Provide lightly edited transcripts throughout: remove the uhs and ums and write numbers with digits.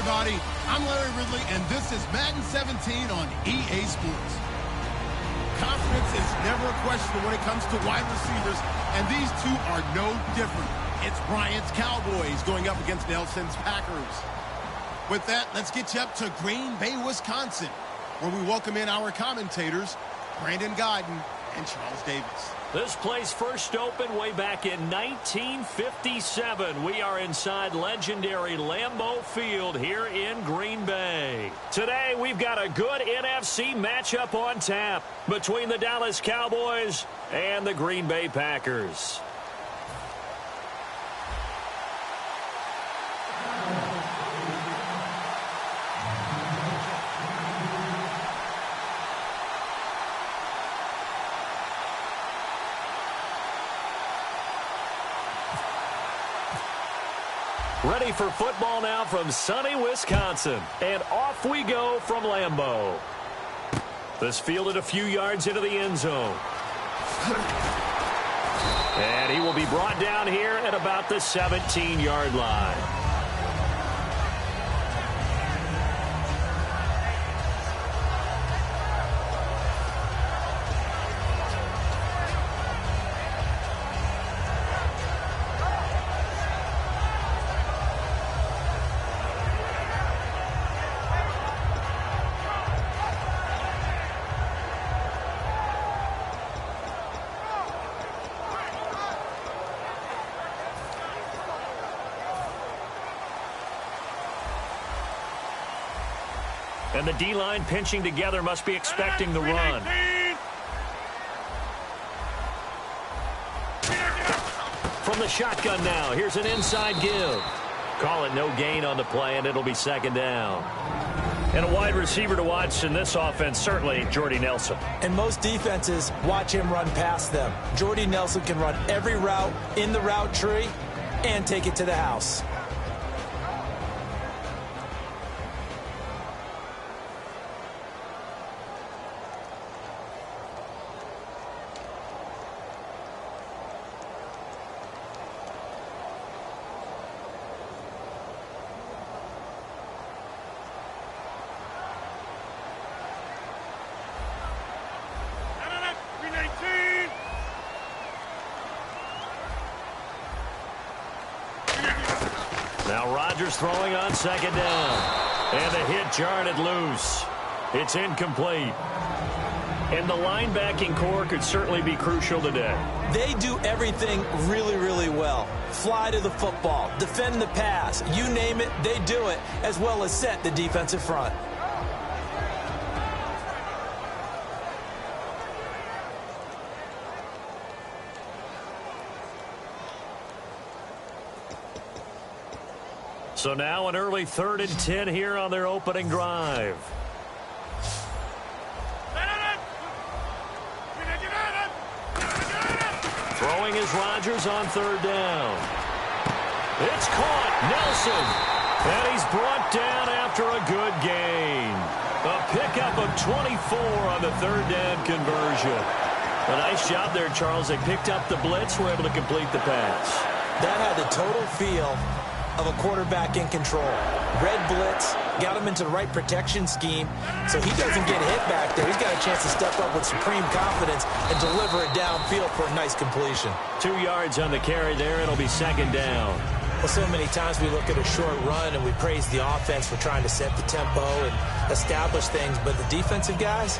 everybody. I'm Larry Ridley, and this is Madden 17 on EA Sports. Confidence is never a question when it comes to wide receivers, and these two are no different. It's Bryant's Cowboys going up against Nelson's Packers. With that, let's get you up to Green Bay, Wisconsin, where we welcome in our commentators, Brandon Godden and Charles Davis. This place first opened way back in 1957. We are inside legendary Lambeau Field here in Green Bay. Today, we've got a good NFC matchup on tap between the Dallas Cowboys and the Green Bay Packers. Ready for football now from sunny Wisconsin. And off we go from Lambeau. This fielded a few yards into the end zone. And he will be brought down here at about the 17-yard line. And the D-line pinching together must be expecting the run. From the shotgun now, here's an inside give. Call it no gain on the play, and it'll be second down. And a wide receiver to watch in this offense, certainly Jordy Nelson. And most defenses watch him run past them. Jordy Nelson can run every route in the route tree and take it to the house. Now Rodgers throwing on second down. And the hit jarred it loose. It's incomplete. And the linebacking core could certainly be crucial today. They do everything really, really well. Fly to the football, defend the pass, you name it, they do it, as well as set the defensive front. So now an early 3rd and 10 here on their opening drive. Throwing is Rodgers on 3rd down. It's caught. Nelson. And he's brought down after a good gain. A pickup of 24 on the 3rd down conversion. A nice job there, Charles. They picked up the blitz, were able to complete the pass. That had the total feel of a quarterback in control. Red blitz, got him into the right protection scheme, so he doesn't get hit back there. He's got a chance to step up with supreme confidence and deliver it downfield for a nice completion. 2 yards on the carry there. It'll be second down. Well, so many times we look at a short run and we praise the offense for trying to set the tempo and establish things, but the defensive guys,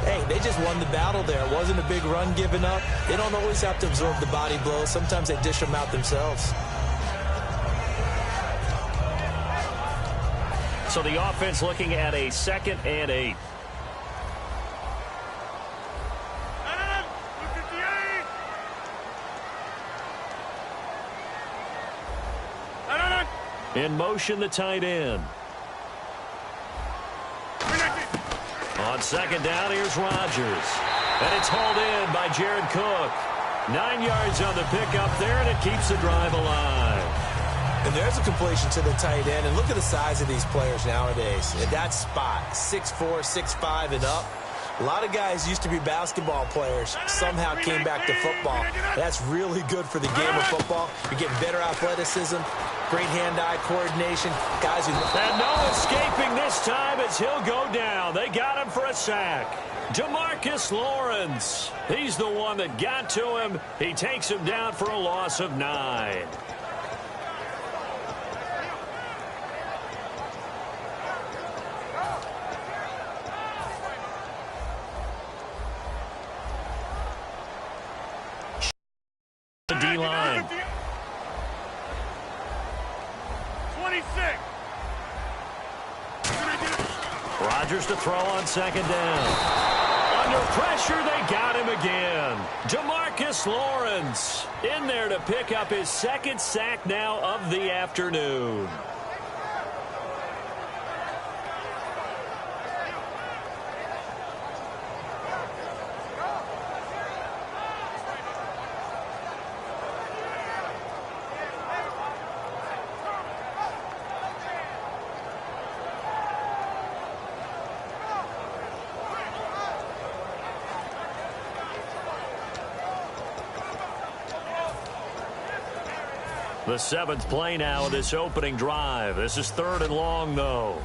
hey, they just won the battle there. It wasn't a big run given up. They don't always have to absorb the body blows. Sometimes they dish them out themselves. So the offense looking at a 2nd and 8. In motion, the tight end. On second down, here's Rodgers. And it's hauled in by Jared Cook. 9 yards on the pickup there, and it keeps the drive alive. And there's a completion to the tight end. And look at the size of these players nowadays. At that spot, 6'4", 6'5", and up. A lot of guys used to be basketball players, somehow came back to football. That's really good for the game of football. You're getting better athleticism, great hand-eye coordination. Guys who... And no escaping this time as he'll go down. They got him for a sack. DeMarcus Lawrence. He's the one that got to him. He takes him down for a loss of 9. The D-line. 26. Rodgers to throw on second down. Under pressure, they got him again. DeMarcus Lawrence in there to pick up his second sack now of the afternoon. The 7th play now of this opening drive. This is 3rd and long, though.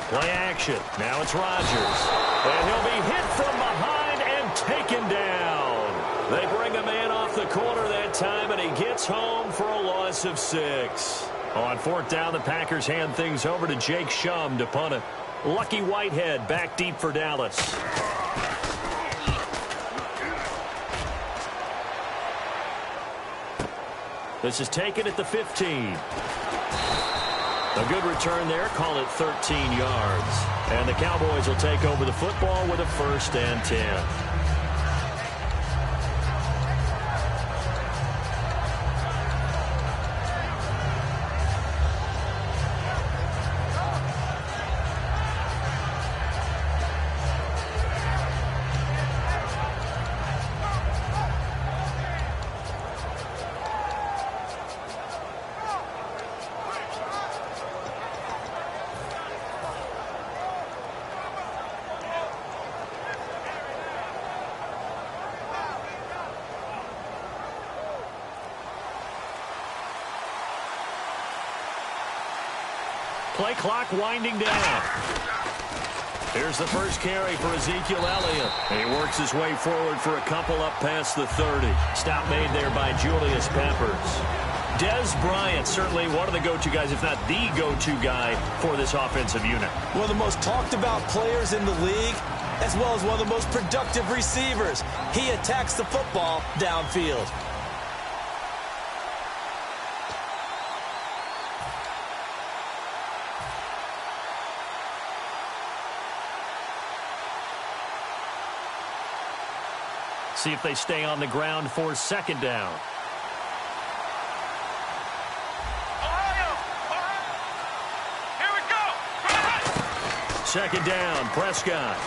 Play action. Now it's Rodgers. And he'll be hit from behind and taken down. They bring a man off the corner that time, and he gets home for a loss of 6. On 4th down, the Packers hand things over to Jake Shum to punt it. Lucky Whitehead back deep for Dallas. This is taken at the 15. A good return there. Call it 13 yards. And the Cowboys will take over the football with a 1st and 10. Play clock winding down. Here's the first carry for Ezekiel Elliott. He works his way forward for a couple up past the 30. Stop made there by Julius Peppers. Dez Bryant, certainly one of the go-to guys, if not the go-to guy for this offensive unit. One of the most talked about players in the league, as well as one of the most productive receivers. He attacks the football downfield. See if they stay on the ground for 2nd down. Here we go. 2nd down, Prescott.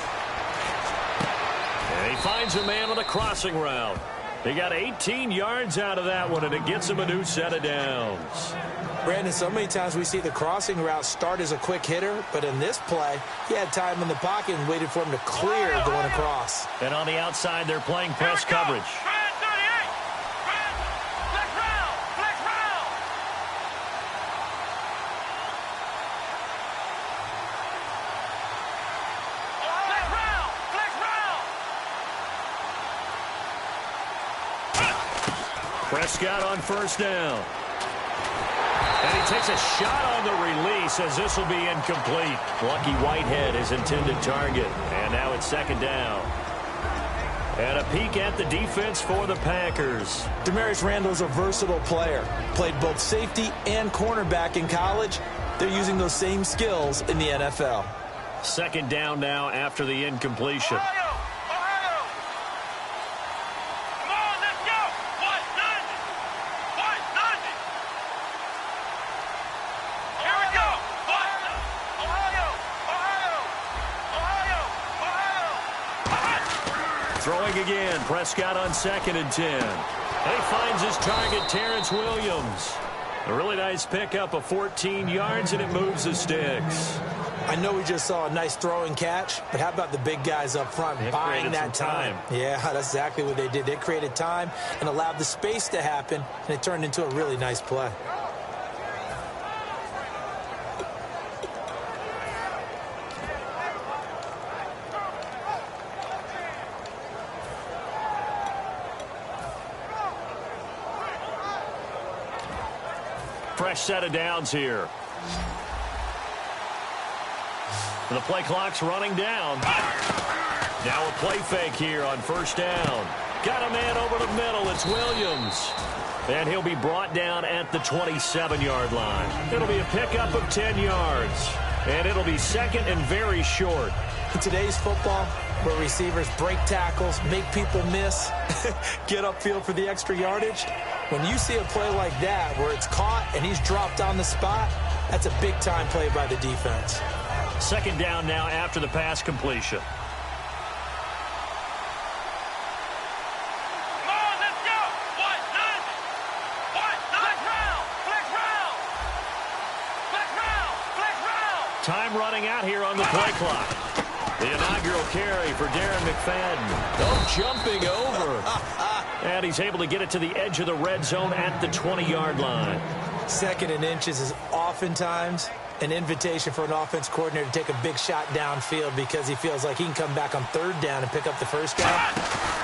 And he finds a man on a crossing route. He got 18 yards out of that one, and it gets him a new set of downs. Brandon, so many times we see the crossing route start as a quick hitter, but in this play, he had time in the pocket and waited for him to clear going across. And on the outside, they're playing press coverage. Prescott on 1st down. And he takes a shot on the release as this will be incomplete. Lucky Whitehead, his intended target. And now it's 2nd down. And a peek at the defense for the Packers. Demarius Randall's a versatile player. Played both safety and cornerback in college. They're using those same skills in the NFL. 2nd down now after the incompletion. Throwing again, Prescott on 2nd and 10. And he finds his target, Terrence Williams. A really nice pickup of 14 yards, and it moves the sticks. I know we just saw a nice throwing catch, but how about the big guys up front buying that time? Yeah, that's exactly what they did. They created time and allowed the space to happen, and it turned into a really nice play. Fresh set of downs here. The play clock's running down. Now a play fake here on first down. Got a man over the middle. It's Williams. And he'll be brought down at the 27-yard line. It'll be a pickup of 10 yards. And it'll be second and very short. In today's football, where receivers break tackles, make people miss, get upfield for the extra yardage, when you see a play like that where it's caught and he's dropped on the spot, that's a big-time play by the defense. Second down now after the pass completion. Time running out here on the play clock. The inaugural carry for Darren McFadden. Oh, jumping over. And he's able to get it to the edge of the red zone at the 20-yard line. Second and inches is oftentimes an invitation for an offense coordinator to take a big shot downfield because he feels like he can come back on third down and pick up the first down.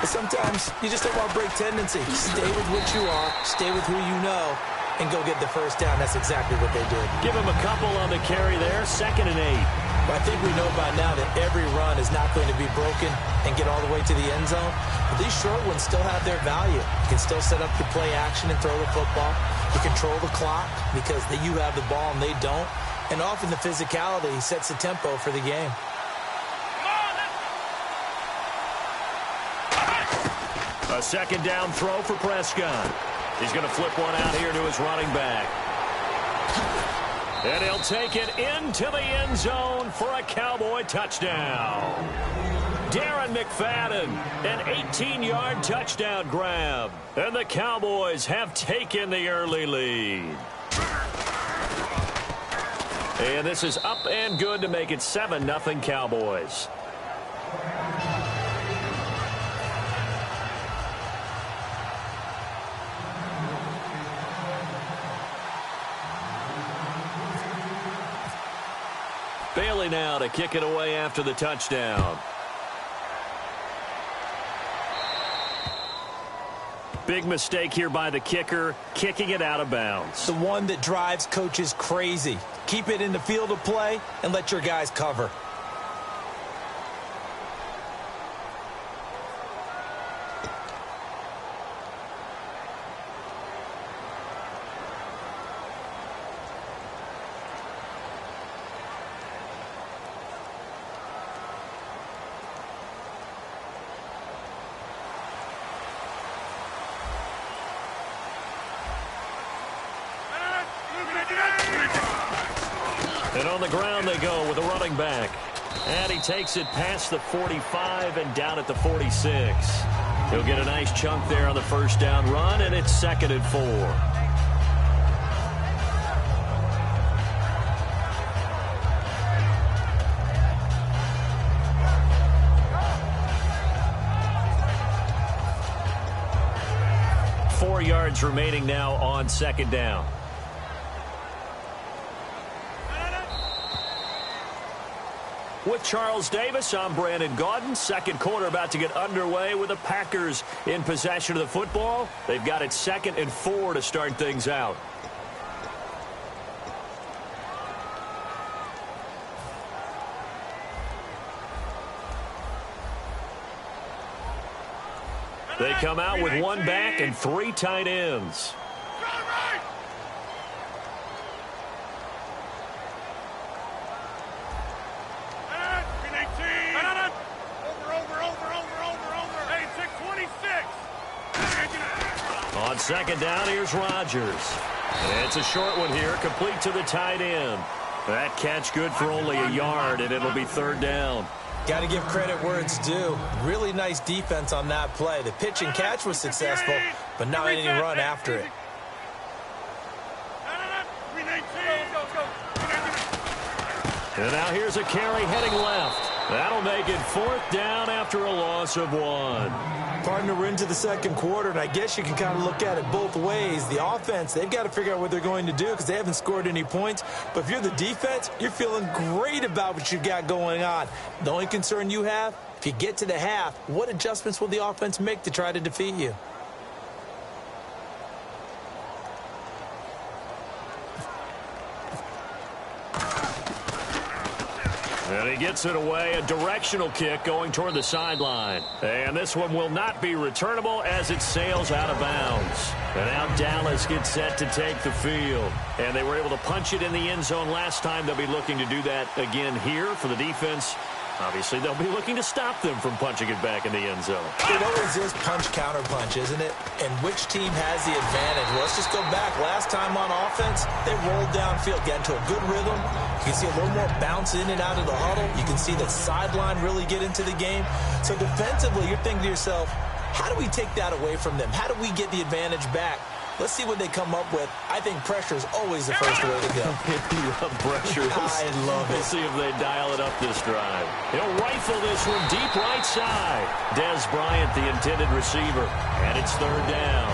But sometimes you just don't want to break tendency. Stay with what you are, stay with who you know, and go get the first down. That's exactly what they did. Give him a couple on the carry there. Second and 8. But I think we know by now that every run is not going to be broken and get all the way to the end zone. But these short ones still have their value. You can still set up your play action and throw the football. You control the clock because you have the ball and they don't. And often the physicality sets the tempo for the game. A second down throw for Prescott. He's going to flip one out here to his running back. And he'll take it into the end zone for a Cowboy touchdown. Darren McFadden, an 18-yard touchdown grab. And the Cowboys have taken the early lead. And this is up and good to make it 7-0 Cowboys. Bailey now to kick it away after the touchdown. Big mistake here by the kicker, kicking it out of bounds. The one that drives coaches crazy. Keep it in the field of play and let your guys cover. And on the ground they go with a running back. And he takes it past the 45 and down at the 46. He'll get a nice chunk there on the first down run, and it's 2nd and 4. Four yards remaining now on second down. With Charles Davis, I'm Brandon Gaudin. Second quarter about to get underway with the Packers in possession of the football. They've got it 2nd and 4 to start things out. They come out with one back and 3 tight ends. On second down, here's Rodgers. And it's a short one here, complete to the tight end. That catch good for only a yard, and it'll be 3rd down. Got to give credit where it's due. Really nice defense on that play. The pitch and catch was successful, but not any run after it. And now here's a carry heading left. That'll make it 4th down after a loss of 1. Partner, we're into the second quarter, and I guess you can kind of look at it both ways. The offense, they've got to figure out what they're going to do because they haven't scored any points. But if you're the defense, you're feeling great about what you've got going on. The only concern you have, if you get to the half, what adjustments will the offense make to try to defeat you? And he gets it away, a directional kick going toward the sideline. And this one will not be returnable as it sails out of bounds. And now Dallas gets set to take the field. And they were able to punch it in the end zone last time. They'll be looking to do that again here for the defense. Obviously, they'll be looking to stop them from punching it back in the end zone. It always is punch-counter-punch, isn't it? And which team has the advantage? Well, let's just go back. Last time on offense, they rolled downfield, get into a good rhythm. You can see a little more bounce in and out of the huddle. You can see the sideline really get into the game. So defensively, you're thinking to yourself, how do we take that away from them? How do we get the advantage back? Let's see what they come up with. I think pressure is always the first way to go. You love pressure. I love it. We'll see if they dial it up this drive. He'll rifle this one deep right side. Des Bryant, the intended receiver. And it's 3rd down.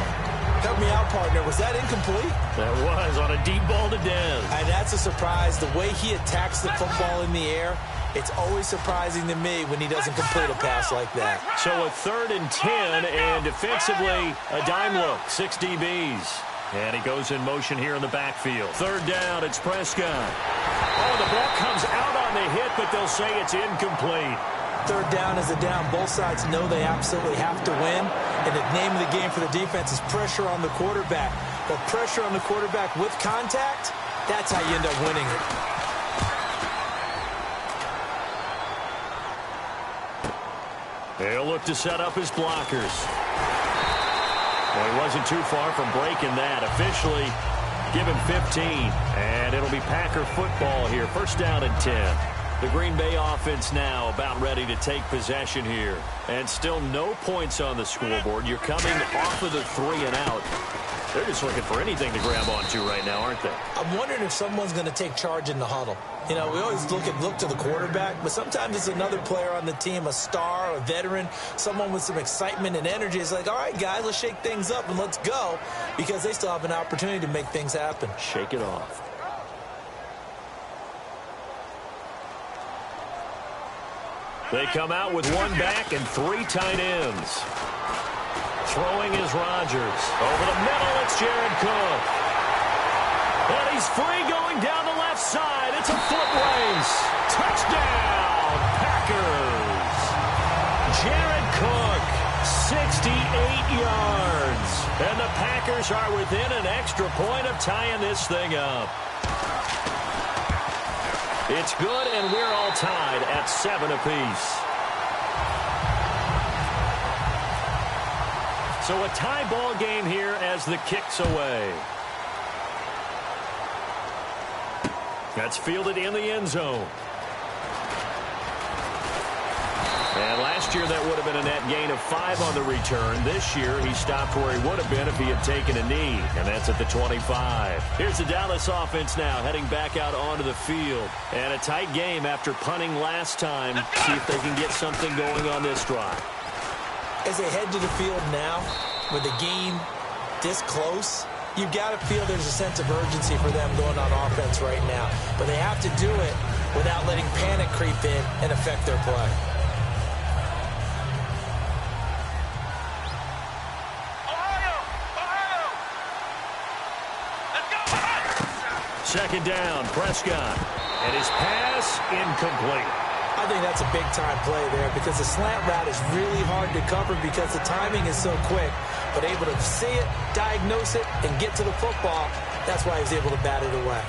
Help me out, partner. Was that incomplete? That was on a deep ball to Des. And that's a surprise. The way he attacks the football in the air, it's always surprising to me when he doesn't complete a pass like that. So a 3rd and 10, and defensively, a dime look, 6 DBs. And he goes in motion here in the backfield. 3rd down, it's Prescott. Oh, the ball comes out on the hit, but they'll say it's incomplete. 3rd down is a down. Both sides know they absolutely have to win. And the name of the game for the defense is pressure on the quarterback. But pressure on the quarterback with contact, that's how you end up winning it. He'll look to set up his blockers. Well, he wasn't too far from breaking that. Officially, give him 15. And it'll be Packer football here. 1st down and 10. The Green Bay offense now about ready to take possession here. And still no points on the scoreboard. You're coming off of the 3 and out. They're just looking for anything to grab onto right now, aren't they? I'm wondering if someone's going to take charge in the huddle. You know, we always look to the quarterback, but sometimes it's another player on the team, a star, a veteran, someone with some excitement and energy. It's like, all right, guys, let's shake things up and let's go, because they still have an opportunity to make things happen. Shake it off. They come out with 1 back and 3 tight ends. Throwing is Rodgers. Over the middle, it's Jared Cook. And he's free going down the left side. It's a foot race. Touchdown, Packers. Jared Cook, 68 yards. And the Packers are within an extra point of tying this thing up. It's good, and we're all tied at 7 apiece. So a tie ball game here as the kick's away. That's fielded in the end zone. And last year that would have been a net gain of 5 on the return. This year he stopped where he would have been if he had taken a knee, and that's at the 25. Here's the Dallas offense now heading back out onto the field. And a tight game after punting last time. See if they can get something going on this drive. As they head to the field now, with the game this close, you've got to feel there's a sense of urgency for them going on offense right now. But they have to do it without letting panic creep in and affect their play. Second down, Prescott. And his pass incomplete. I think that's a big-time play there because the slant route is really hard to cover because the timing is so quick. But able to see it, diagnose it, and get to the football, that's why he was able to bat it away.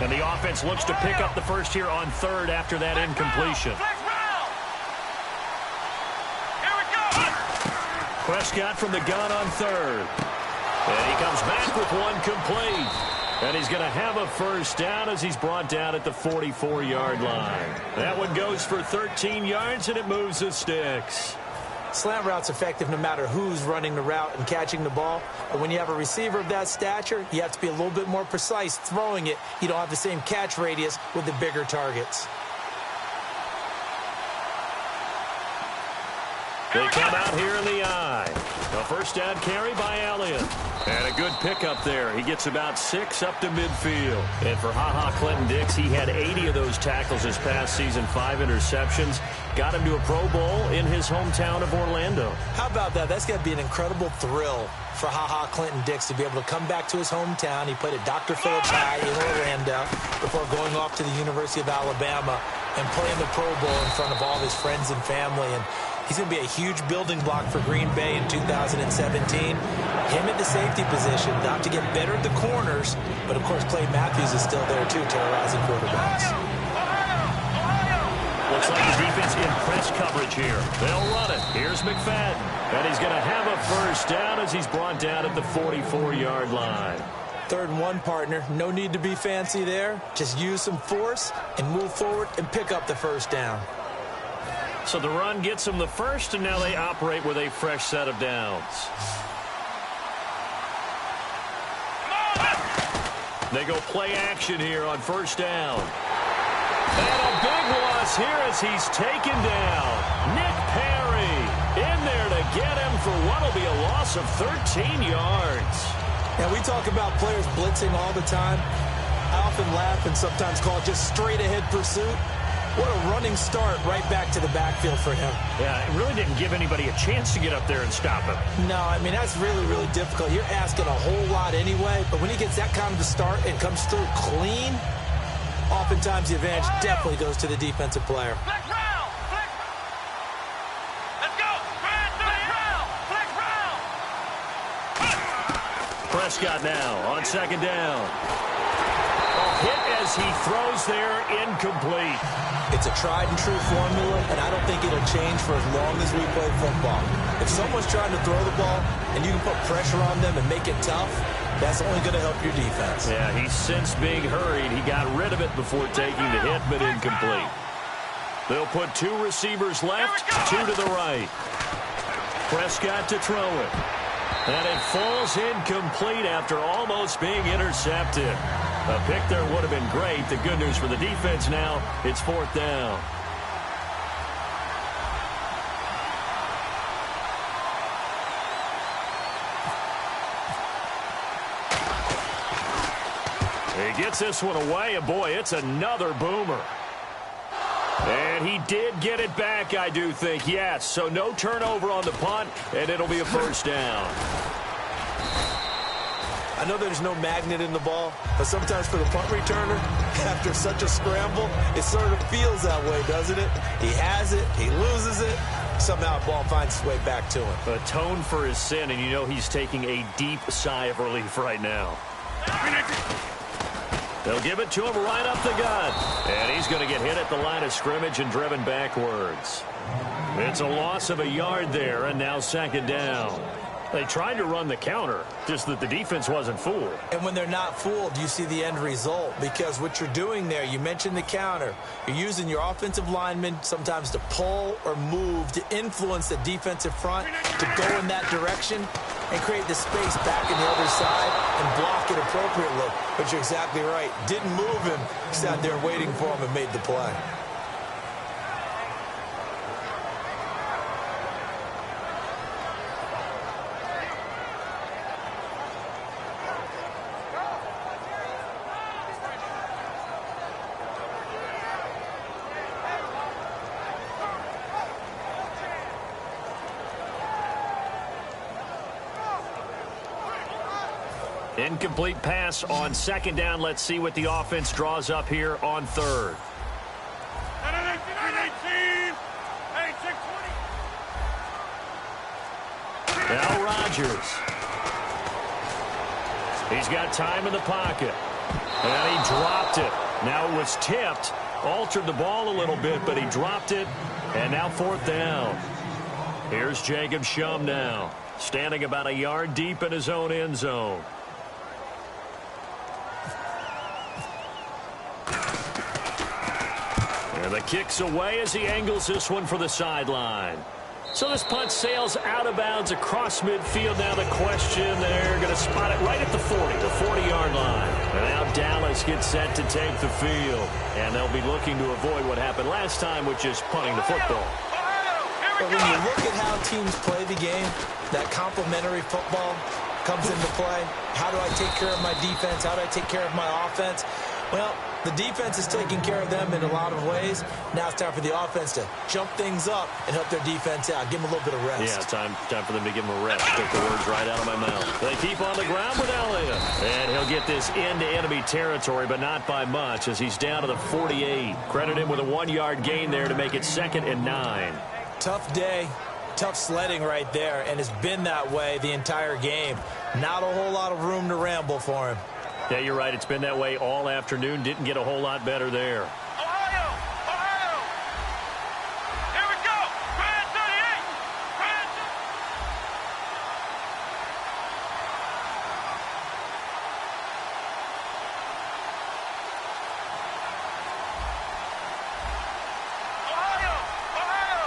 And the offense looks to pick up the first here on 3rd after that incompletion. Prescott from the gun on 3rd. And he comes back with 1 complete. And he's going to have a first down as he's brought down at the 44-yard line. That one goes for 13 yards, and it moves the sticks. Slant route's effective no matter who's running the route and catching the ball. But when you have a receiver of that stature, you have to be a little bit more precise throwing it. You don't have the same catch radius with the bigger targets. They come out here in the eye. A first down carry by Elliott. And a good pickup there. He gets about 6 up to midfield. And for Clinton-Dix, he had 80 of those tackles this past season, 5 interceptions. Got him to a Pro Bowl in his hometown of Orlando. How about that? That's got to be an incredible thrill for Clinton-Dix to be able to come back to his hometown. He played at Dr. Phillips High in Orlando before going off to the University of Alabama and playing the Pro Bowl in front of all of his friends and family. And he's going to be a huge building block for Green Bay in 2017. Him at the safety position, not to get better at the corners, but of course Clay Matthews is still there too, terrorizing quarterbacks. Looks like the defense in press coverage here. They'll run it. Here's McFadden. And he's going to have a first down as he's brought down at the 44-yard line. 3rd and 1, partner. No need to be fancy there. Just use some force and move forward and pick up the first down. So the run gets them the first, and now they operate with a fresh set of downs. They go play action here on first down. And a big loss here as he's taken down. Nick Perry in there to get him for what will be a loss of 13 yards. Now, we talk about players blitzing all the time. I often laugh and sometimes call it just straight-ahead pursuit. What a running start right back to the backfield for him. Yeah, it really didn't give anybody a chance to get up there and stop him. No, I mean, that's really, really difficult. You're asking a whole lot anyway, but when he gets that kind of a start and comes through clean, oftentimes the advantage definitely goes to the defensive player. Flex round! Let's go! Flex round! Flex round! Prescott now on second down. Hit as he throws there, incomplete. It's a tried-and-true formula, and I don't think it'll change for as long as we play football. If someone's trying to throw the ball and you can put pressure on them and make it tough, that's only going to help your defense. Yeah, he's since being hurried. He got rid of it before taking the hit, but incomplete. They'll put 2 receivers left, 2 to the right. Prescott to throw it. And it falls incomplete after almost being intercepted. A pick there would have been great. The good news for the defense now, it's 4th down. He gets this one away, and boy, it's another boomer. And he did get it back, I do think, yes. So no turnover on the punt, and it'll be a first down. I know there's no magnet in the ball, but sometimes for the punt returner, after such a scramble, it sort of feels that way, doesn't it? He has it, he loses it, somehow the ball finds its way back to him. Atone for his sin, and you know he's taking a deep sigh of relief right now. They'll give it to him right up the gut. And he's going to get hit at the line of scrimmage and driven backwards. It's a loss of a yard there, and now second down. They tried to run the counter, just that the defense wasn't fooled. And when they're not fooled, you see the end result. Because what you're doing there, you mentioned the counter. You're using your offensive linemen sometimes to pull or move to influence the defensive front to go in that direction and create the space back in the other side and block it appropriately. But you're exactly right. Didn't move him. Sat there waiting for him and made the play. Incomplete pass on second down. Let's see what the offense draws up here on third. Now Rodgers. He's got time in the pocket. And he dropped it. Now it was tipped. Altered the ball a little bit, but he dropped it. And now 4th down. Here's Jacob Shum now. Standing about a yard deep in his own end zone. And the kick's away as he angles this one for the sideline. So this punt sails out of bounds across midfield. Now the question, they're going to spot it right at the 40, the 40-yard line. And now Dallas gets set to take the field. And they'll be looking to avoid what happened last time, which is punting the football. But when you look at how teams play the game, that complementary football comes into play. How do I take care of my defense? How do I take care of my offense? Well, the defense is taking care of them in a lot of ways. Now it's time for the offense to jump things up and help their defense out. Give them a little bit of rest. Yeah, time for them to give them a rest. Took the words right out of my mouth. They keep on the ground with Elliott. And he'll get this into enemy territory, but not by much as he's down to the 48. Credit him with a 1-yard gain there to make it 2nd and 9. Tough day. Tough sledding right there, and it's been that way the entire game. Not a whole lot of room to ramble for him. Yeah, you're right. It's been that way all afternoon. Didn't get a whole lot better there. Ohio! Ohio! Here we go! Grand 38! Grand Ohio! Ohio!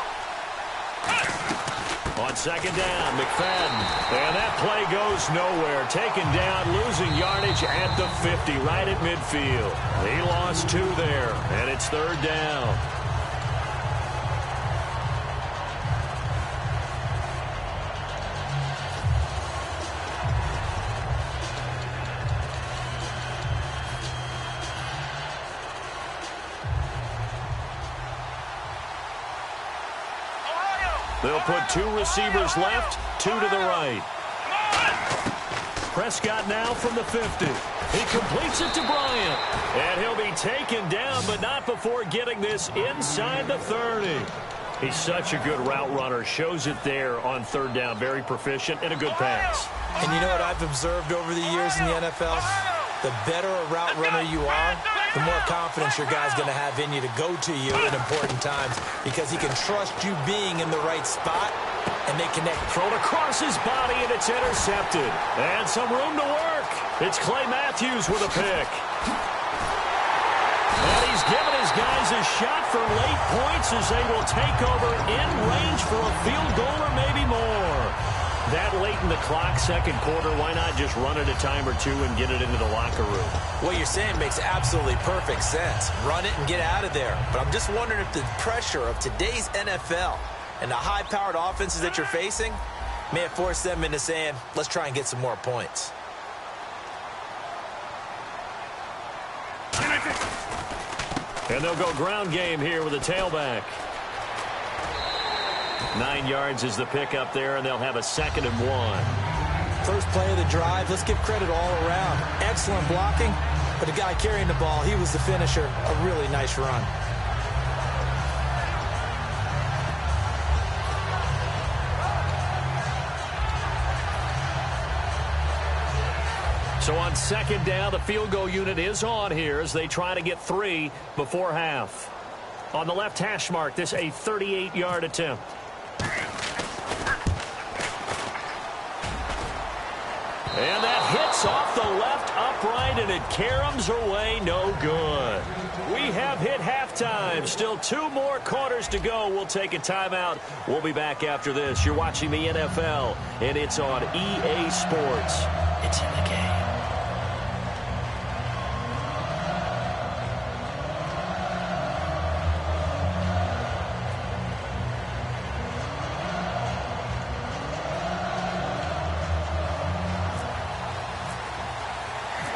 On 2nd down, McFadden. And that play goes nowhere. Taken down, losing yardage at the 50, right at midfield. He lost 2 there, and it's 3rd down. They'll put 2 receivers left, 2 to the right. Prescott now from the 50. He completes it to Bryant. And he'll be taken down, but not before getting this inside the 30. He's such a good route runner. Shows it there on 3rd down. Very proficient and a good pass. And you know what I've observed over the years in the NFL? The better a route runner you are, the more confidence your guy's going to have in you to go to you at important times because he can trust you being in the right spot, and they connect. Thrown across his body, and it's intercepted. And some room to work. It's Clay Matthews with a pick. And he's given his guys a shot for late points as they will take over in range for a field goal or maybe more. That late in the clock, 2nd quarter, why not just run it a time or 2 and get it into the locker room? What you're saying makes absolutely perfect sense. Run it and get out of there. But I'm just wondering if the pressure of today's NFL and the high-powered offenses that you're facing may have forced them into saying, let's try and get some more points. And they'll go ground game here with a tailback. 9 yards is the pickup there, and they'll have a 2nd and 1. First play of the drive, let's give credit all around. Excellent blocking, but the guy carrying the ball, he was the finisher. A really nice run. So on 2nd down, the field goal unit is on here as they try to get 3 before half. On the left hash mark, this a 38-yard attempt. And that hits off the left upright, and it caroms away, no good. We have hit halftime. Still 2 more quarters to go. We'll take a timeout. We'll be back after this. You're watching the NFL, and it's on EA Sports. It's in the game.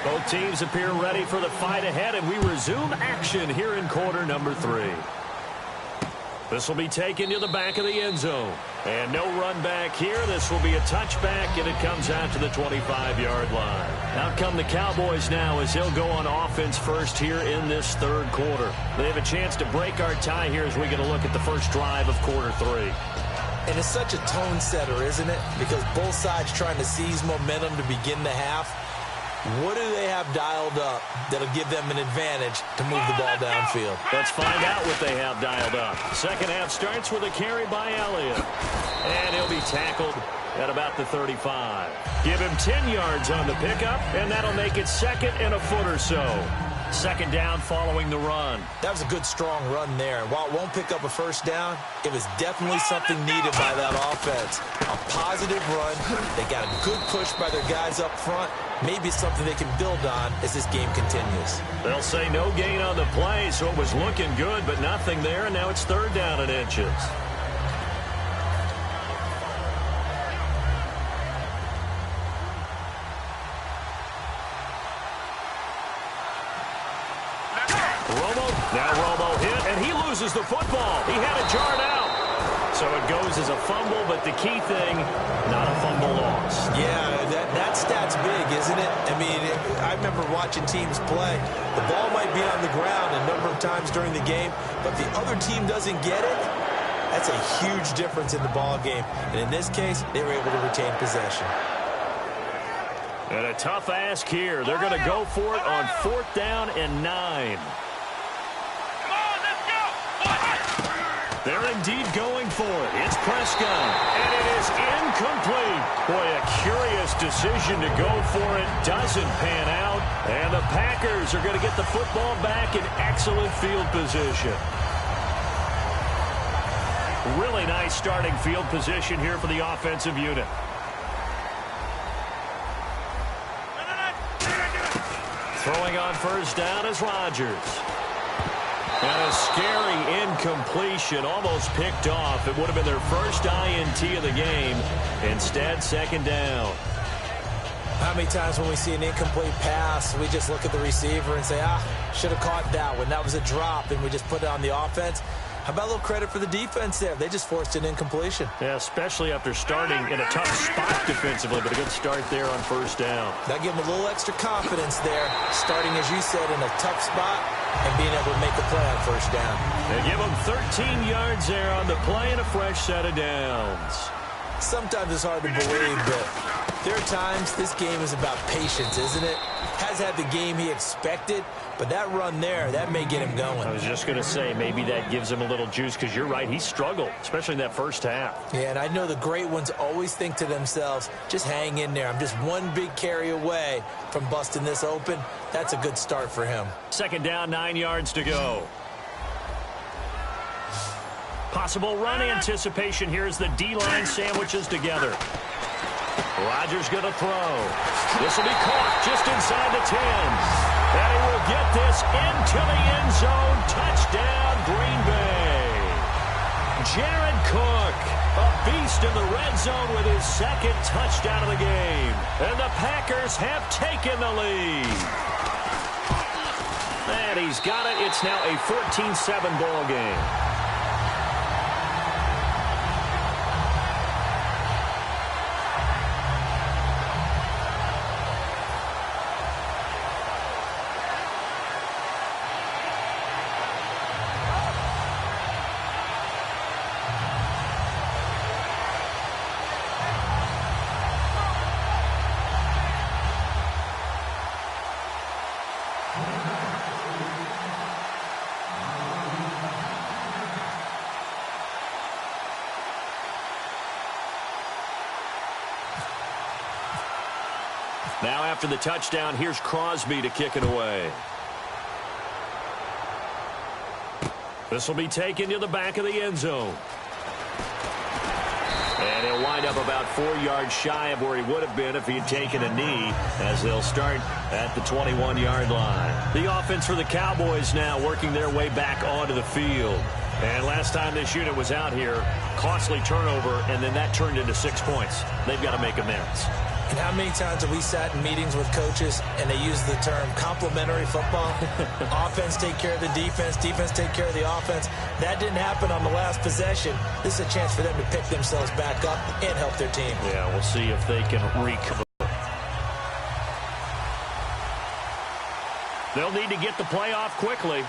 Both teams appear ready for the fight ahead, and we resume action here in quarter number 3. This will be taken to the back of the end zone. And no run back here. This will be a touchback, and it comes out to the 25-yard line. Out come the Cowboys now as he'll go on offense first here in this 3rd quarter. They have a chance to break our tie here as we get a look at the first drive of quarter 3. And it's such a tone setter, isn't it? Because both sides trying to seize momentum to begin the half. What do they have dialed up that'll give them an advantage to move the ball downfield? Let's find out what they have dialed up. 2nd half starts with a carry by Elliott. And he'll be tackled at about the 35. Give him 10 yards on the pickup, and that'll make it 2nd and a foot or so. Second down following the run. That was a good, strong run there. And while it won't pick up a first down, it was definitely something needed by that offense. A positive run. They got a good push by their guys up front. Maybe it's something they can build on as this game continues. They'll say no gain on the play, so it was looking good, but nothing there, and now it's third down and inches. Romo hit, and he loses the football. He had it jarred out. So it goes as a fumble, but the key thing, not a fumble loss. Yeah, that stat's big, isn't it? I mean, I remember watching teams play. The ball might be on the ground a number of times during the game, but the other team doesn't get it. That's a huge difference in the ball game. And in this case, they were able to retain possession. And a tough ask here. They're going to go for it on 4th down and 9. They're indeed going for it. It's Prescott, and it is incomplete. Boy, a curious decision to go for it. Doesn't pan out, and the Packers are going to get the football back in excellent field position. Really nice starting field position here for the offensive unit. Throwing on first down is Rodgers. And a scary incompletion, almost picked off. It would have been their first INT of the game. Instead, second down. How many times when we see an incomplete pass, we just look at the receiver and say, should have caught that one. That was a drop, and we just put it on the offense. How about a little credit for the defense there? They just forced an incompletion. Yeah, especially after starting in a tough spot defensively, but a good start there on first down. That gave them a little extra confidence there, starting, as you said, in a tough spot and being able to make the play on first down. They give them 13 yards there on the play and a fresh set of downs. Sometimes it's hard to believe, but there are times this game is about patience, isn't it? Has had the game he expected, but that run there, that may get him going. I was just going to say, maybe that gives him a little juice, because you're right, he struggled, especially in that first half. Yeah, and I know the great ones always think to themselves, just hang in there. I'm just one big carry away from busting this open. That's a good start for him. Second down, 9 yards to go. Possible run anticipation here as the D-line sandwiches together. Rodgers going to throw. This will be caught just inside the 10. And he will get this into the end zone. Touchdown, Green Bay. Jared Cook, a beast in the red zone with his second touchdown of the game. And the Packers have taken the lead. And he's got it. It's now a 14-7 ball game. Now after the touchdown, here's Crosby to kick it away. This will be taken to the back of the end zone. And he'll wind up about 4 yards shy of where he would have been if he had taken a knee, as they'll start at the 21-yard line. The offense for the Cowboys now working their way back onto the field. And last time this unit was out here, costly turnover, and then that turned into 6 points. They've got to make amends. And how many times have we sat in meetings with coaches and they use the term complementary football? Offense take care of the defense, defense take care of the offense. That didn't happen on the last possession. This is a chance for them to pick themselves back up and help their team. Yeah, we'll see if they can recover. They'll need to get the play off quickly.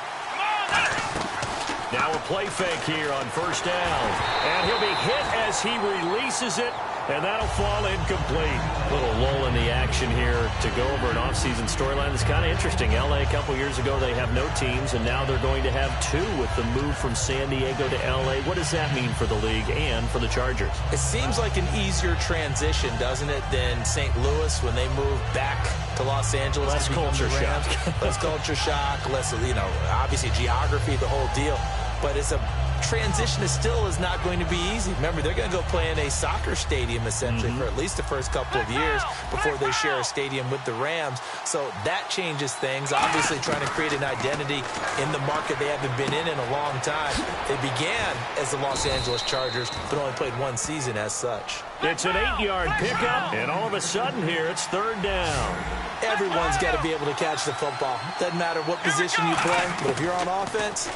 Now a play fake here on first down. And he'll be hit as he releases it. And that'll fall incomplete. A little lull in the action here to go over an offseason storyline that's kind of interesting. L.A. a couple years ago, they have no teams, and now they're going to have two with the move from San Diego to L.A. What does that mean for the league and for the Chargers? It seems like an easier transition, doesn't it, than St. Louis when they moved back to to Los Angeles. Less culture shock. Less culture shock, less, obviously geography, the whole deal. But it's a transition that still is not going to be easy. Remember, they're going to go play in a soccer stadium, essentially, for at least the first couple of years before they share a stadium with the Rams. So that changes things. Obviously, trying to create an identity in the market they haven't been in a long time. They began as the Los Angeles Chargers, but only played one season as such. It's an 8-yard pickup, and all of a sudden here, it's third down. Everyone's got to be able to catch the football. Doesn't matter what position you play, but if you're on offense,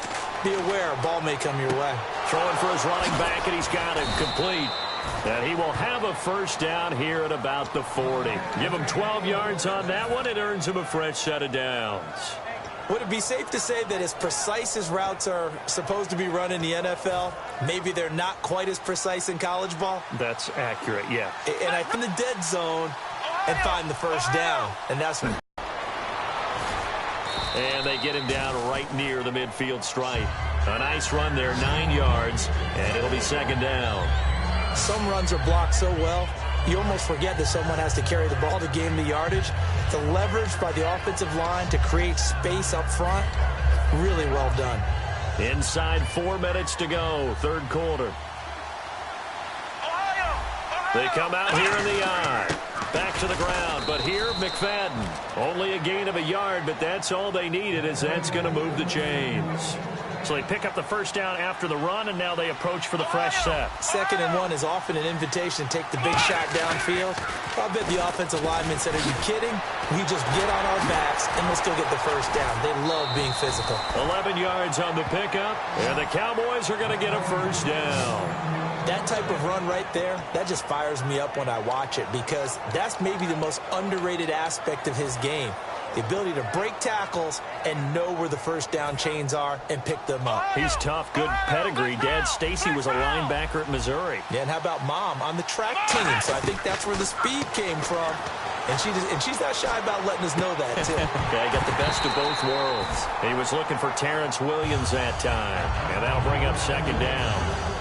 be aware a ball may come your way. Throwing for his running back, and he's got him complete. And he will have a first down here at about the 40. Give him 12 yards on that one. It earns him a fresh set of downs. Would it be safe to say that as precise as routes are supposed to be run in the NFL, maybe they're not quite as precise in college ball? That's accurate, yeah. And I find the dead zone and find the first down. And that's when. And they get him down right near the midfield stripe. A nice run there, 9 yards, and it'll be second down. Some runs are blocked so well, you almost forget that someone has to carry the ball to gain the yardage. The leverage by the offensive line to create space up front, really well done. Inside 4 minutes to go, third quarter. They come out here in the eye. Back to the ground, but here, McFadden. Only a gain of a yard, but that's all they needed, as that's going to move the chains. So they pick up the first down after the run, and now they approach for the fresh set. 2nd and 1 is often an invitation to take the big shot downfield. I bet the offensive lineman said, are you kidding? We just get on our backs, and we'll still get the first down. They love being physical. 11 yards on the pickup, and the Cowboys are going to get a first down. That type of run right there, that just fires me up when I watch it, because that's maybe the most underrated aspect of his game. The ability to break tackles and know where the first down chains are and pick them up. He's tough, good pedigree. Dad, Stacy, was a linebacker at Missouri. Yeah, and how about Mom on the track team? So I think that's where the speed came from. And she's not shy about letting us know that, too. Okay, got the best of both worlds. He was looking for Terrence Williams that time, and that'll bring up second down.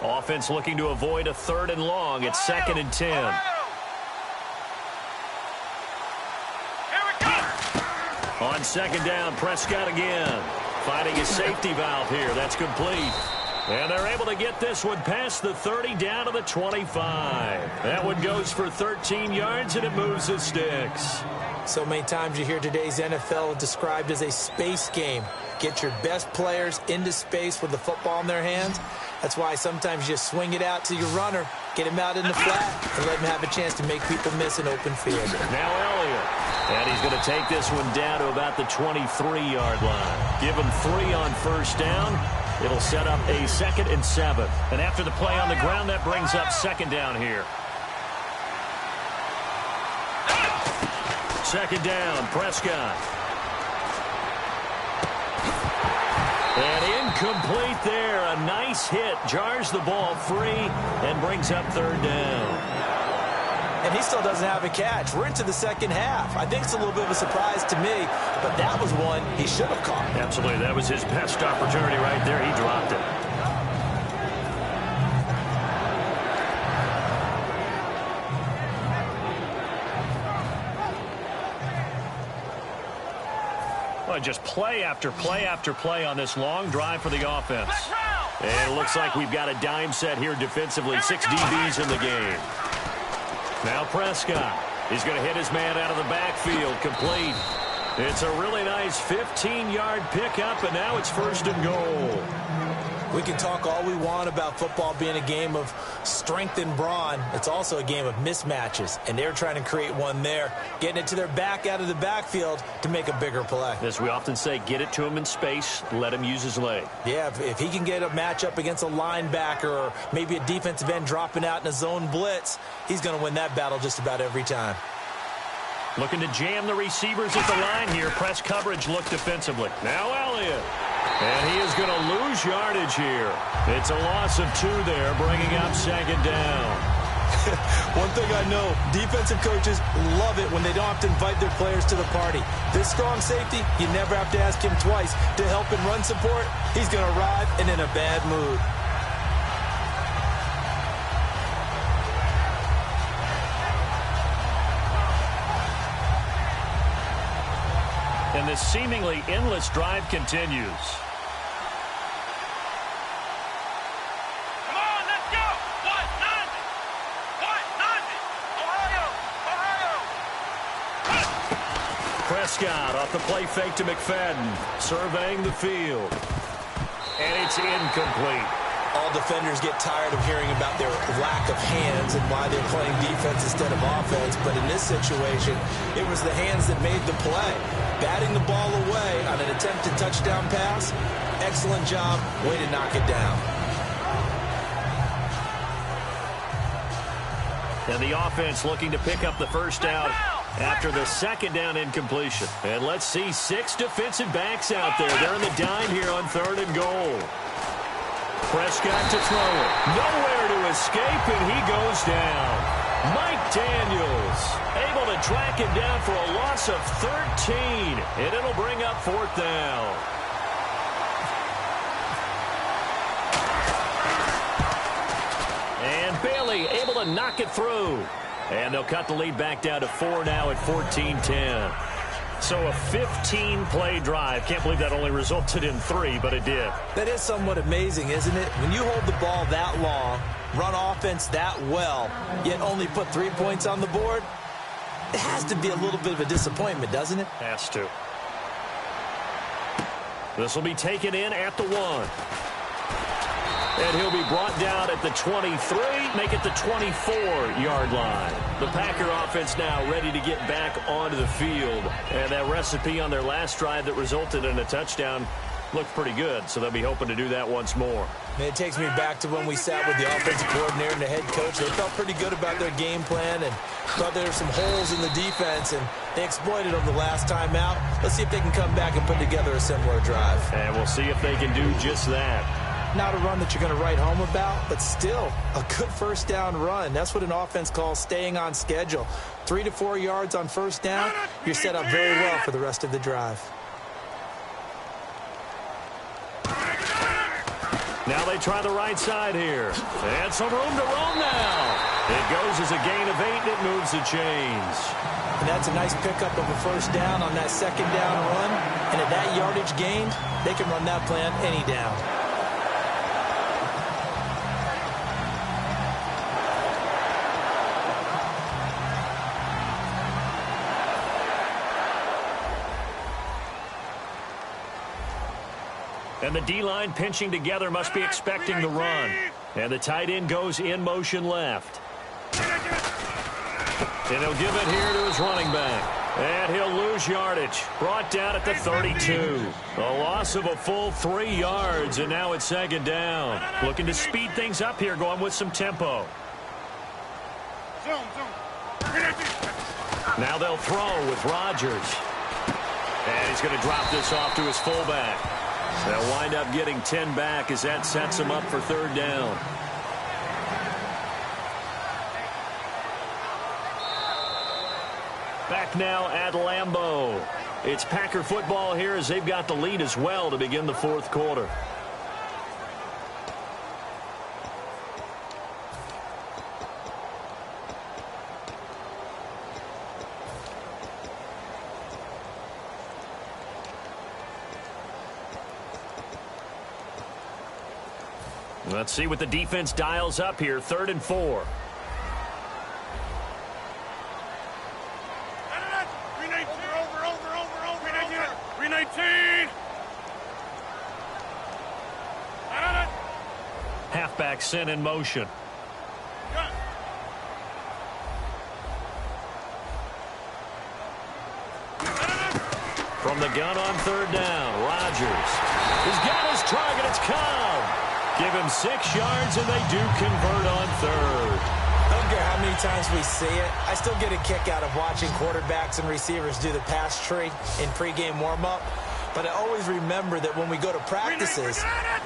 Offense looking to avoid a 3rd and long. It's 2nd and 10. On second down, Prescott again. Finding his safety valve here. That's complete. And they're able to get this one past the 30 down to the 25. That one goes for 13 yards, and it moves the sticks. So many times you hear today's NFL described as a space game. Get your best players into space with the football in their hands. That's why sometimes you just swing it out to your runner, get him out in the flat, and let him have a chance to make people miss an open field. Now Elliott. And he's going to take this one down to about the 23-yard line. Give him 3 on first down. It'll set up a 2nd and 7. And after the play on the ground, that brings up second down here. Second down, Prescott. And incomplete there. A nice hit. Jars the ball free and brings up third down. And he still doesn't have a catch. We're into the second half. I think it's a little bit of a surprise to me, but that was one he should have caught. Absolutely. That was his best opportunity right there. He dropped it. Well, just play after play after play on this long drive for the offense. And it looks like we've got a dime set here defensively. 6 DBs in the game. Now Prescott. He's going to hit his man out of the backfield. Complete. It's a really nice 15-yard pickup, and now it's 1st and goal. We can talk all we want about football being a game of strength and brawn. It's also a game of mismatches, and they're trying to create one there, getting it to their back out of the backfield to make a bigger play. As we often say, get it to him in space, let him use his leg. Yeah, if he can get a matchup against a linebacker or maybe a defensive end dropping out in a zone blitz, he's going to win that battle just about every time. Looking to jam the receivers at the line here. Press coverage look defensively. Now Elliott. And he is going to lose yardage here. It's a loss of 2 there, bringing up second down. One thing I know, defensive coaches love it when they don't have to invite their players to the party. This strong safety, you never have to ask him twice to help in run support. He's going to arrive and in a bad mood. And this seemingly endless drive continues. Come on, let's go. What? Nothing. What? Nothing. Ohio. Prescott off the play fake to McFadden, surveying the field. And it's incomplete. All defenders get tired of hearing about their lack of hands and why they're playing defense instead of offense. But in this situation, it was the hands that made the play. Batting the ball away on an attempted touchdown pass. Excellent job. Way to knock it down. And the offense looking to pick up the first down after the second down incompletion. And let's see 6 defensive backs out there. They're in the dime here on 3rd and goal. Prescott to throw it. Nowhere to escape, and he goes down. Mike Daniels able to track him down for a loss of 13, and it'll bring up 4th down. And Bailey able to knock it through. And they'll cut the lead back down to 4 now at 14-10. So a 15-play drive. Can't believe that only resulted in 3, but it did. That is somewhat amazing, isn't it? When you hold the ball that long, run offense that well, yet only put 3 points on the board, it has to be a little bit of a disappointment, doesn't it? Has to. This will be taken in at the 1. And he'll be brought down at the 23, make it the 24-yard line. The Packer offense now ready to get back onto the field. And that recipe on their last drive that resulted in a touchdown looked pretty good, so they'll be hoping to do that once more. Man, it takes me back to when we sat with the offensive coordinator and the head coach. They felt pretty good about their game plan and thought there were some holes in the defense, and they exploited them the last time out. Let's see if they can come back and put together a similar drive. And we'll see if they can do just that. Not a run that you're going to write home about, but still a good first down run. That's what an offense calls staying on schedule. 3 to 4 yards on first down, you're set up very well for the rest of the drive. Now they try the right side here. And some room to roam now. It goes as a gain of 8, and it moves the chains. And that's a nice pickup of a first down on that second down run. And at that yardage gained, they can run that plan any down. And the D-line pinching together must be expecting the run. And the tight end goes in motion left. And he'll give it here to his running back. And he'll lose yardage. Brought down at the 32. A loss of a full 3 yards, and now it's second down. Looking to speed things up here, going with some tempo. Now they'll throw with Rodgers. And he's going to drop this off to his fullback. They'll wind up getting 10 back as that sets them up for third down. Back now at Lambeau. It's Packer football here as they've got the lead as well to begin the fourth quarter. Let's see what the defense dials up here. 3rd and 4. Halfback sent in motion. From the gun on 3rd down, Rodgers. He's got his target. It's Cobb. Give him 6 yards, and they do convert on 3rd. I don't care how many times we see it. I still get a kick out of watching quarterbacks and receivers do the pass tree in pregame warm-up. But I always remember that when we go to practices,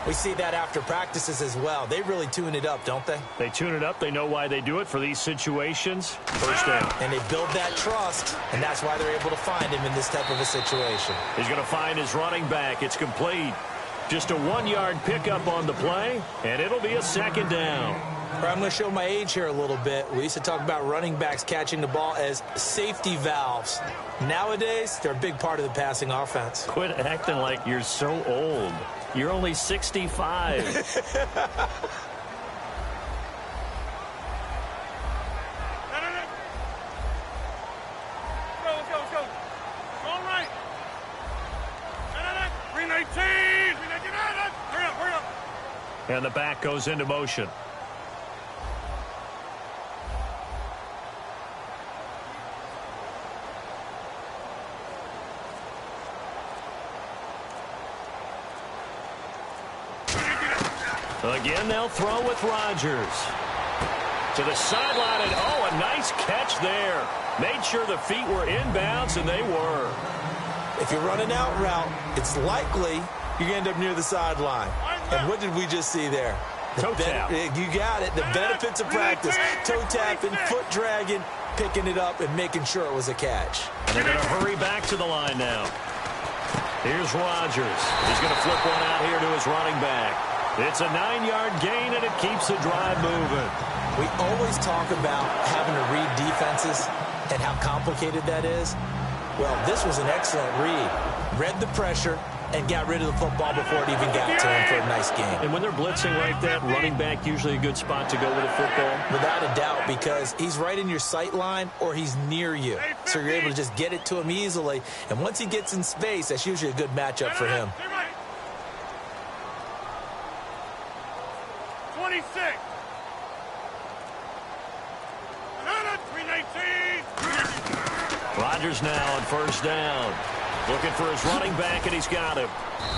we see that after practices as well. They really tune it up, don't they? They tune it up. They know why they do it for these situations. First down. And they build that trust, and that's why they're able to find him in this type of a situation. He's going to find his running back. It's complete. Just a 1-yard pickup on the play, and it'll be a second down. I'm going to show my age here a little bit. We used to talk about running backs catching the ball as safety valves. Nowadays, they're a big part of the passing offense. Quit acting like you're so old. You're only 65. Let's go. All right. 319. Hurry up. And the back goes into motion. Again, they'll throw with Rodgers. To the sideline, and a nice catch there. Made sure the feet were inbounds, and they were. If you're running out route, it's likely you're going to end up near the sideline. And what did we just see there? Toe tap. You got it. The benefits of practice. Toe tapping, foot dragging, picking it up, and making sure it was a catch. And they're going to hurry back to the line now. Here's Rodgers. He's going to flip one out here to his running back. It's a 9-yard gain, and it keeps the drive moving. We always talk about having to read defenses and how complicated that is. Well, this was an excellent read. Read the pressure and got rid of the football before it even got to him for a nice game. And when they're blitzing like that, running back usually a good spot to go with a football? Without a doubt, because he's right in your sight line or he's near you. So you're able to just get it to him easily. And once he gets in space, that's usually a good matchup for him. 26. 319. Rodgers now on first down. Looking for his running back, and he's got him.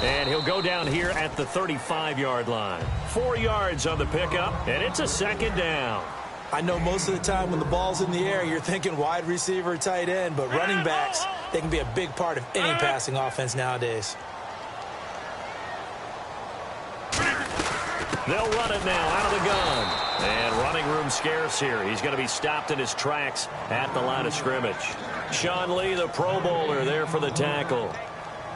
And he'll go down here at the 35-yard line. 4 yards on the pickup, and it's a second down. I know most of the time when the ball's in the air, you're thinking wide receiver, tight end, but running backs, they can be a big part of any passing offense nowadays. They'll run it now out of the gun. And running room scarce here. He's going to be stopped in his tracks at the line of scrimmage. Sean Lee, the Pro Bowler, there for the tackle.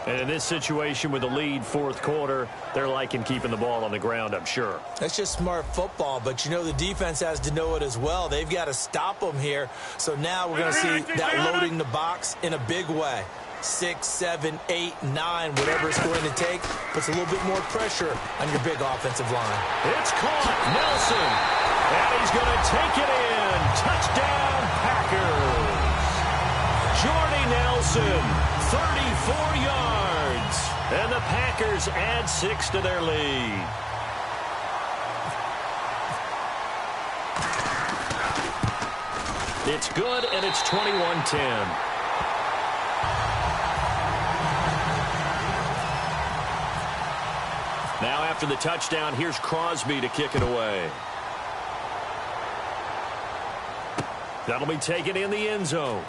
And in this situation with the lead fourth quarter, they're liking keeping the ball on the ground, I'm sure. That's just smart football, but you know the defense has to know it as well. They've got to stop them here. So now we're going to see that loading the box in a big way. 6, 7, 8, 9, whatever it's going to take, puts a little bit more pressure on your big offensive line. It's caught. Nelson. And he's going to take it in. Touchdown, Packers. Jordy Nelson, 34 yards. And the Packers add 6 to their lead. It's good, and it's 21-10. Now after the touchdown, here's Crosby to kick it away. That'll be taken in the end zone.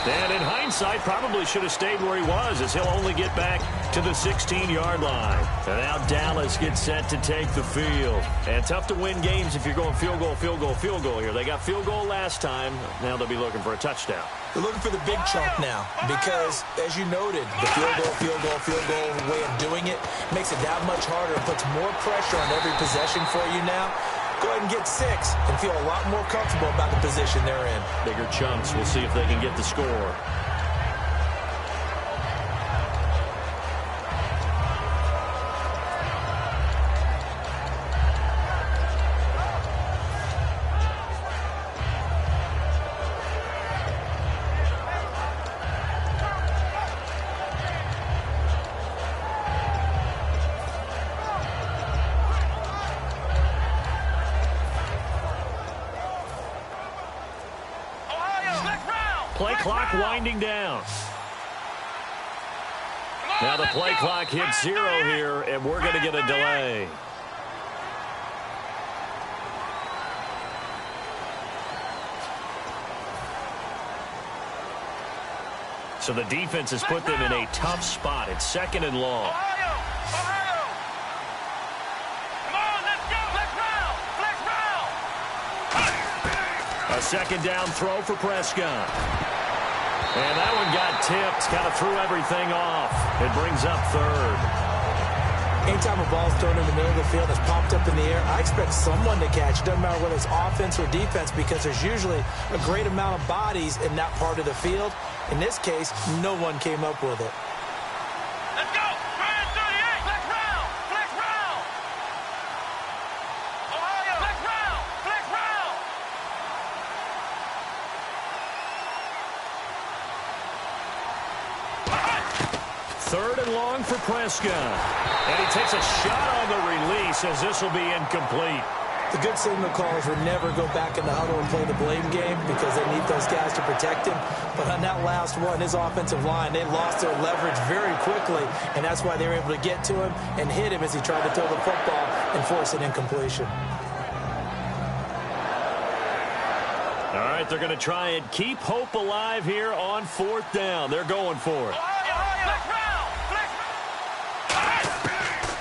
And in hindsight, probably should have stayed where he was, as he'll only get back to the 16-yard line. And now Dallas gets set to take the field. And tough to win games if you're going field goal, field goal, field goal here. They got field goal last time. Now they'll be looking for a touchdown. They're looking for the big chunk now because, as you noted, the field goal way of doing it makes it that much harder and puts more pressure on every possession for you now. Go ahead and get 6 and feel a lot more comfortable about the position they're in. Bigger chunks. We'll see if they can get the score. Play clock winding down. Now the play clock hits 0 here, and we're going to get a delay. So the defense has put them in a tough spot. It's 2nd and long. Ohio! Ohio! Come on, let's go! Flex route! A 2nd down throw for Prescott. And that one got tipped. Kind of threw everything off. It brings up 3rd. Anytime a ball's thrown in the middle of the field, it's popped up in the air, I expect someone to catch. It doesn't matter whether it's offense or defense, because there's usually a great amount of bodies in that part of the field. In this case, no one came up with it. Let's go! 38! Flex route! Flex route! Ohio! Flex route! Flex route! 3rd and long for Prescott. And he takes a shot on the release as this will be incomplete. The good signal callers would never go back in the huddle and play the blame game because they need those guys to protect him. But on that last one, his offensive line, they lost their leverage very quickly, and that's why they were able to get to him and hit him as he tried to throw the football and force an incompletion. All right, they're going to try and keep hope alive here on 4th down. They're going for it.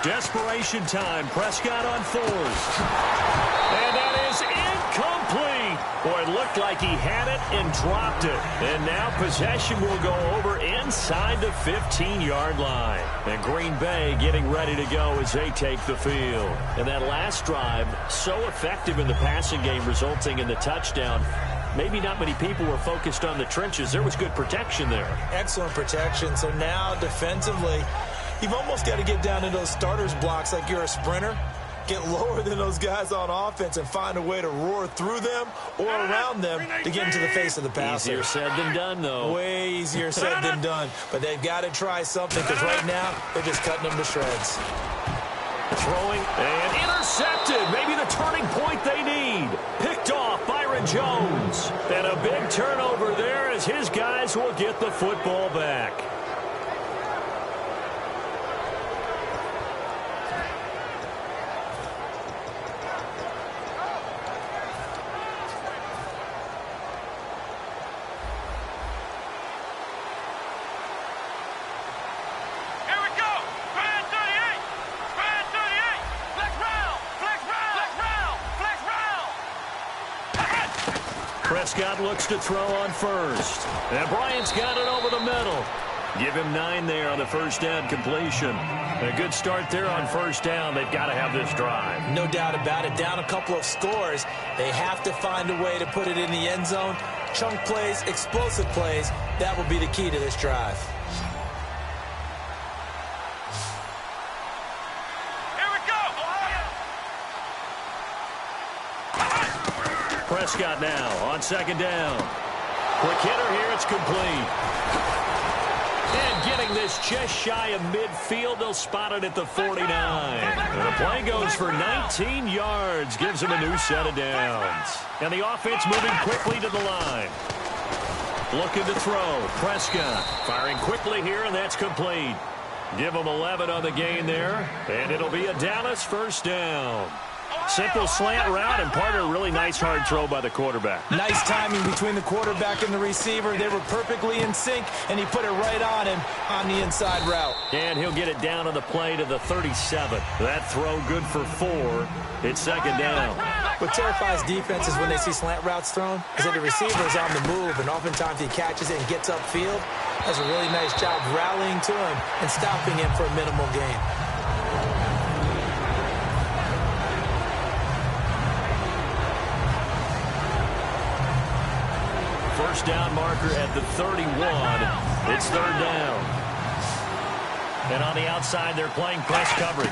Desperation time. Prescott on 4th. And that is incomplete. Boy, it looked like he had it and dropped it. And now possession will go over inside the 15-yard line. And Green Bay getting ready to go as they take the field. And that last drive, so effective in the passing game, resulting in the touchdown. Maybe not many people were focused on the trenches. There was good protection there. Excellent protection. So now defensively, you've almost got to get down to those starters blocks like you're a sprinter. Get lower than those guys on offense and find a way to roar through them or around them to get into the face of the passer. Easier said than done, though. Way easier said than done. But they've got to try something because right now they're just cutting them to shreds. Throwing and intercepted. Maybe the turning point they need. Picked off Byron Jones. And a big turnover there as his guys will get the football back. Prescott looks to throw on 1st. And Bryant's got it over the middle. Give him 9 there on the 1st down completion. A good start there on 1st down. They've got to have this drive. No doubt about it. Down a couple of scores. They have to find a way to put it in the end zone. Chunk plays, explosive plays. That will be the key to this drive. Prescott now on 2nd down. Quick hitter here, it's complete. And getting this just shy of midfield, they'll spot it at the 49. And the play goes for 19 yards, gives them a new set of downs. And the offense moving quickly to the line. Looking to throw, Prescott firing quickly here, and that's complete. Give them 11 on the gain there, and it'll be a Dallas 1st down. Simple slant route and part of a really nice hard throw by the quarterback. Nice timing between the quarterback and the receiver. They were perfectly in sync, and he put it right on him on the inside route. And he'll get it down on the play to the 37. That throw good for 4. It's 2nd down. What terrifies defenses when they see slant routes thrown is that the receiver is on the move, and oftentimes he catches it and gets upfield. Does a really nice job rallying to him and stopping him for a minimal gain. First down marker at the 31. It's 3rd down. And on the outside, they're playing press coverage.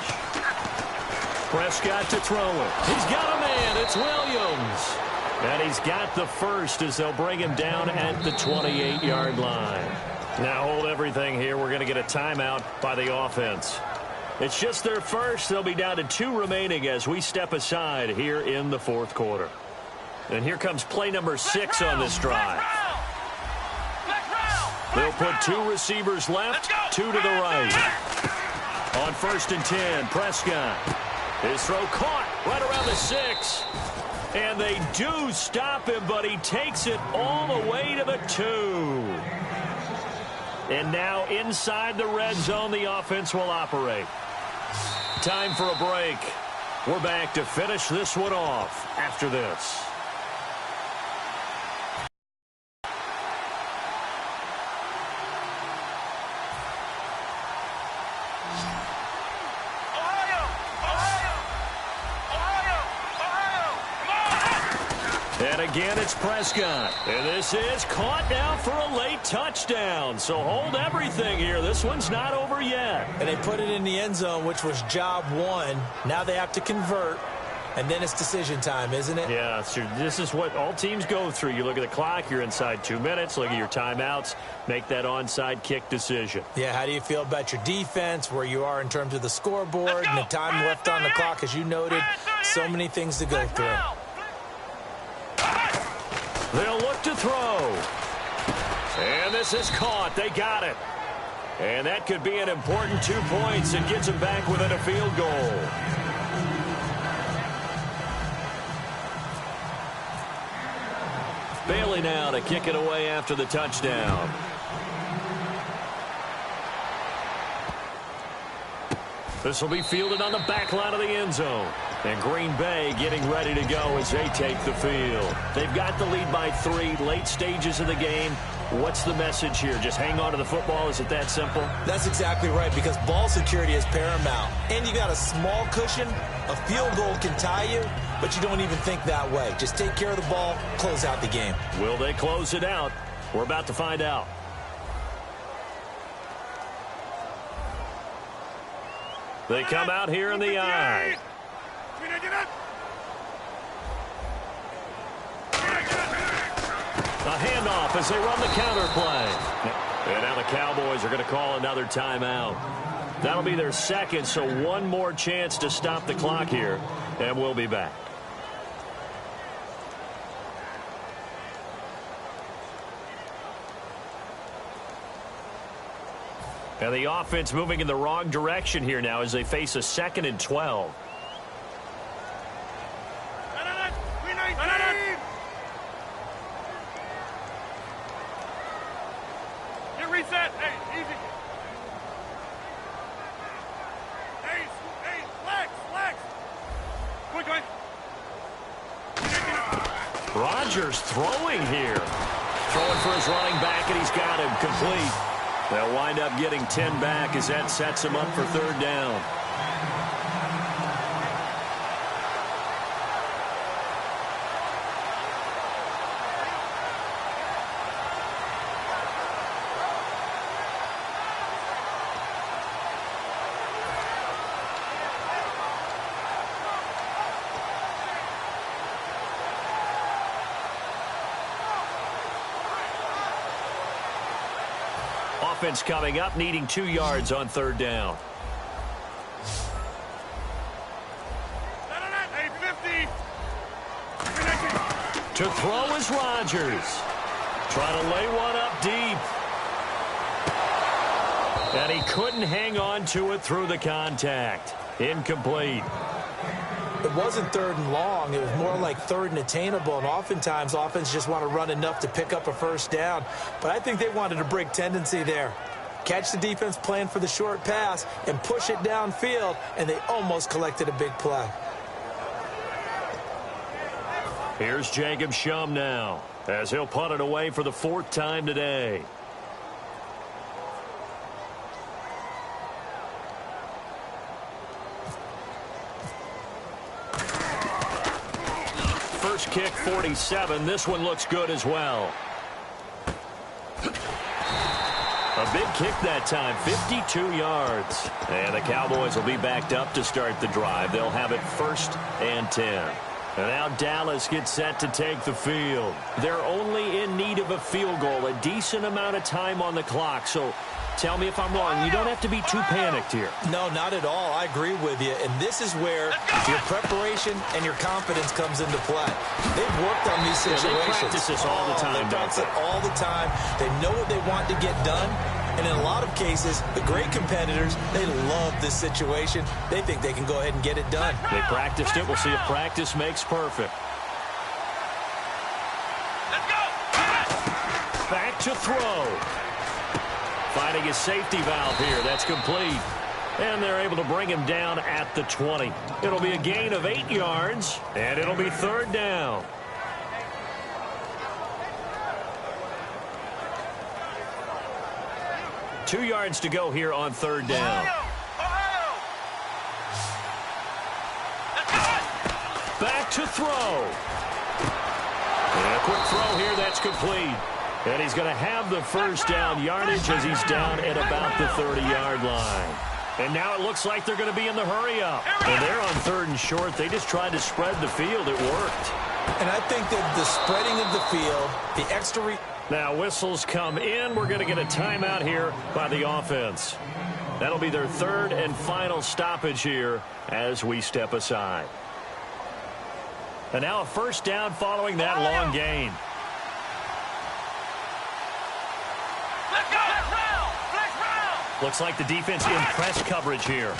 Prescott to throw it. He's got a man. It's Williams. And he's got the first as they'll bring him down at the 28-yard line. Now hold everything here. We're going to get a timeout by the offense. It's just their first. They'll be down to 2 remaining as we step aside here in the 4th quarter. And here comes play number 6 on this drive. They'll put 2 receivers left, 2 to the right. On 1st and 10, Prescott. His throw caught right around the 6. And they do stop him, but he takes it all the way to the 2. And now inside the red zone, the offense will operate. Time for a break. We're back to finish this one off after this. And again, it's Prescott. And this is caught now for a late touchdown. So hold everything here. This one's not over yet. And they put it in the end zone, which was job one. Now they have to convert. And then it's decision time, isn't it? Yeah, so this is what all teams go through. You look at the clock, you're inside 2 minutes, look at your timeouts, make that onside kick decision. Yeah, how do you feel about your defense, where you are in terms of the scoreboard, and the time left on the clock, as you noted? So many things to go through. They'll look to throw. And this is caught. They got it. And that could be an important 2 points. It gets them back within a field goal. Bailey now to kick it away after the touchdown. This will be fielded on the back line of the end zone. And Green Bay getting ready to go as they take the field. They've got the lead by 3, late stages of the game. What's the message here? Just hang on to the football? Is it that simple? That's exactly right, because ball security is paramount. And you got a small cushion. A field goal can tie you, but you don't even think that way. Just take care of the ball, close out the game. Will they close it out? We're about to find out. They come out here in the I. A handoff as they run the counter play. And now the Cowboys are going to call another timeout. That'll be their second, so one more chance to stop the clock here, and we'll be back. And the offense moving in the wrong direction here now as they face a 2nd and 12. Get reset. Hey, easy. Hey, flex. Quick. Rodgers throwing here. Throwing for his running back, and he's got him complete. They'll wind up getting 10 back as that sets him up for 3rd down. Offense coming up, needing 2 yards on 3rd down. To throw is Rodgers. Trying to lay one up deep. And he couldn't hang on to it through the contact. Incomplete. It wasn't 3rd and long. It was more like 3rd and attainable, and oftentimes offense just want to run enough to pick up a 1st down. But I think they wanted a break tendency there. Catch the defense plan for the short pass and push it downfield, and they almost collected a big play. Here's Jacob Shum now as he'll punt it away for the 4th time today. First kick, 47. This one looks good as well. A big kick that time, 52 yards. And the Cowboys will be backed up to start the drive. They'll have it 1st and 10. And now Dallas gets set to take the field. They're only in need of a field goal, a decent amount of time on the clock. So tell me if I'm wrong. You don't have to be too panicked here. No, not at all. I agree with you. And this is where your preparation and your confidence comes into play. They've worked on these situations. Yeah, they practice this all the time. They practice it all the time. They know what they want to get done. And in a lot of cases, the great competitors, they love this situation. They think they can go ahead and get it done. They practiced it. We'll see if practice makes perfect. Let's go. Back to throw. Finding his safety valve here. That's complete. And they're able to bring him down at the 20. It'll be a gain of 8 yards, and it'll be 3rd down. Two yards to go here on 3rd down. Back to throw. And a quick throw here. That's complete. And he's going to have the 1st down yardage as he's down at about the 30-yard line. And now it looks like they're going to be in the hurry-up. And they're on 3rd and short. They just tried to spread the field. It worked. And I think that the spreading of the field, the extra... Now whistles come in. We're going to get a timeout here by the offense. That'll be their 3rd and final stoppage here as we step aside. And now a 1st down following that long gain. Looks like the defense in press coverage here.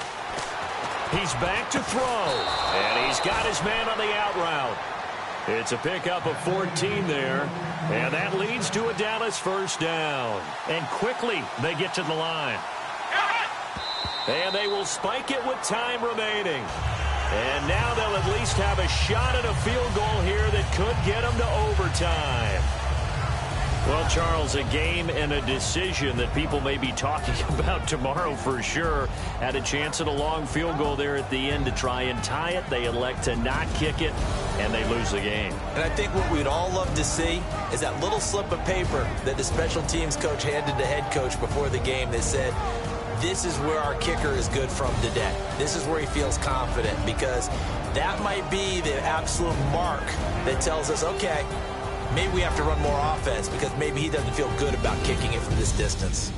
He's back to throw. And he's got his man on the out route. It's a pickup of 14 there. And that leads to a Dallas 1st down. And quickly they get to the line. And they will spike it with time remaining. And now they'll at least have a shot at a field goal here that could get them to overtime. Well, Charles, a game and a decision that people may be talking about tomorrow for sure. Had a chance at a long field goal there at the end to try and tie it. They elect to not kick it, and they lose the game. And I think what we'd all love to see is that little slip of paper that the special teams coach handed the head coach before the game that said, this is where our kicker is good from today. This is where he feels confident, because that might be the absolute mark that tells us, okay, maybe we have to run more offense because maybe he doesn't feel good about kicking it from this distance.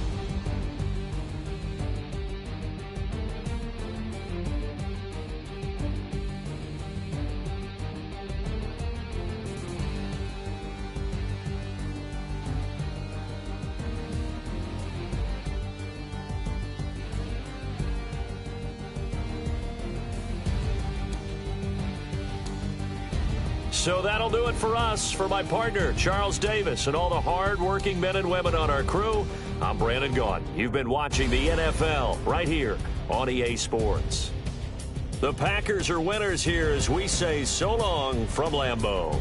So that'll do it for us. For my partner, Charles Davis, and all the hard-working men and women on our crew, I'm Brandon Gaudin. You've been watching the NFL right here on EA Sports. The Packers are winners here as we say so long from Lambeau.